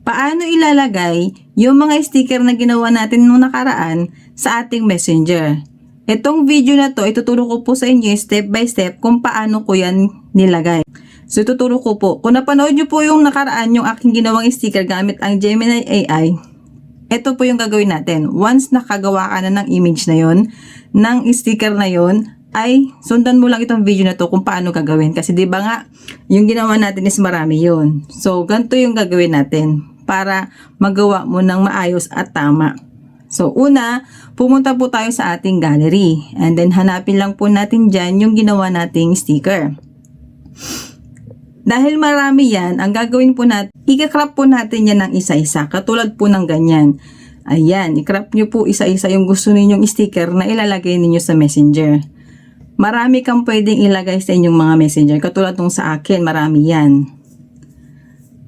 paano ilalagay yung mga sticker na ginawa natin nung nakaraan sa ating messenger. Itong video na to, ituturo ko po sa inyo step by step kung paano ko yan nilagay. So, ituturo ko po. Kung napanood nyo po yung nakaraan, yung aking ginawang sticker gamit ang Gemini AI, ito po yung gagawin natin. Once nakagawa ka na ng image na yon, ng sticker na yon, ay sundan mo lang itong video na to kung paano gagawin. Kasi di ba nga, yung ginawa natin is marami yon. So, ganito yung gagawin natin para magawa mo ng maayos at tama. So, una, pumunta po tayo sa ating gallery. And then, hanapin lang po natin dyan yung ginawa nating sticker. Dahil marami yan, ang gagawin po natin, i-crop po natin yan ng isa-isa. Katulad po ng ganyan. Ayan, i-crop nyo po isa-isa yung gusto ninyong sticker na ilalagay ninyo sa messenger. Marami kang pwedeng ilagay sa inyong mga messenger. Katulad nung sa akin, marami yan.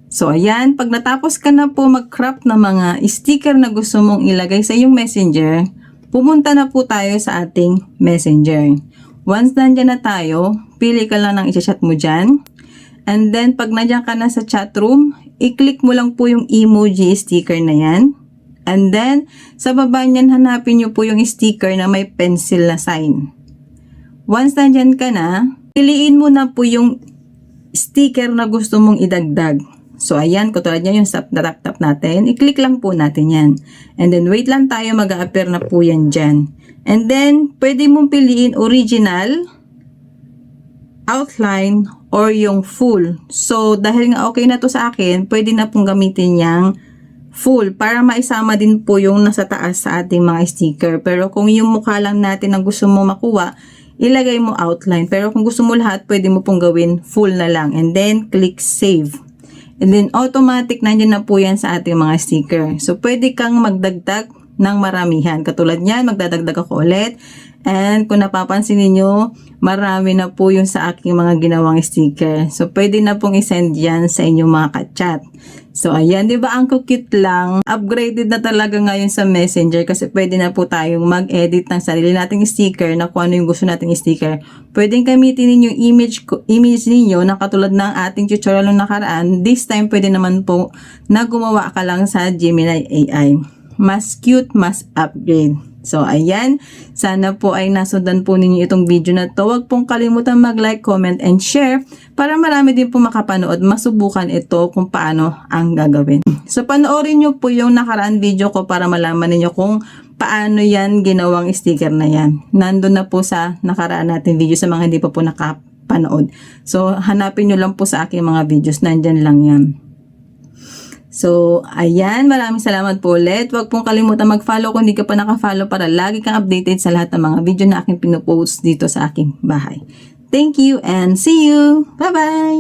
So, ayan, pag natapos ka na po mag-crop ng mga sticker na gusto mong ilagay sa iyong messenger, pumunta na po tayo sa ating messenger. Once nandyan na tayo, pili ka lang ng i-chat mo dyan. And then, pag nandyan ka na sa chat room, i-click mo lang po yung emoji sticker na yan. And then, sa baba niyan, hanapin nyo po yung sticker na may pencil na sign. Once nandyan ka na, piliin mo na po yung sticker na gusto mong idagdag. So, ayan, katulad niya yung tap natin. I-click lang po natin yan. And then, wait lang tayo, mag-a-appear na po yan dyan. And then, pwede mong piliin original, outline, or yung full. So, dahil nga okay na to sa akin, pwede na pong gamitin yung full para maisama din po yung nasa taas sa ating mga sticker. Pero kung yung mukha lang natin ang gusto mo makuha, ilagay mo outline. Pero kung gusto mo lahat, pwede mo pong gawin full na lang. And then, click save. And then, automatic nandiyan na po yan sa ating mga sticker. So, pwede kang magdagdag ng maramihan. Katulad niyan, magdadagdag ako ulit. And kung napapansin niyo, marami na po yung sa aking mga ginawang sticker. So, pwede na pong isend yan sa inyong mga ka-chat. So, ayan, di ba ang cute lang? Upgraded na talaga ngayon sa Messenger kasi pwede na po tayong mag-edit ng sarili nating sticker na kung ano yung gusto nating sticker. Pwedeng gamitin ninyo image ninyo na katulad ng ating tutorial ng nakaraan. This time, pwede naman po na gumawa ka lang sa Gemini AI. Mas cute, mas upgrade. So, ayan. Sana po ay nasundan po ninyo itong video na to. Huwag pong kalimutan mag-like, comment, and share para marami din po makapanood, masubukan ito kung paano ang gagawin. So, panoorin nyo po yung nakaraan video ko para malaman ninyo kung paano yan ginawang sticker na yan. Nandun na po sa nakaraan natin video sa mga hindi pa po nakapanood. So, hanapin nyo lang po sa aking mga videos. Nandyan lang yan. So, ayan, maraming salamat po ulit. Huwag pong kalimutan mag-follow kung hindi ka pa naka-follow para lagi kang updated sa lahat ng mga video na aking pinopost dito sa aking bahay. Thank you and see you! Bye-bye!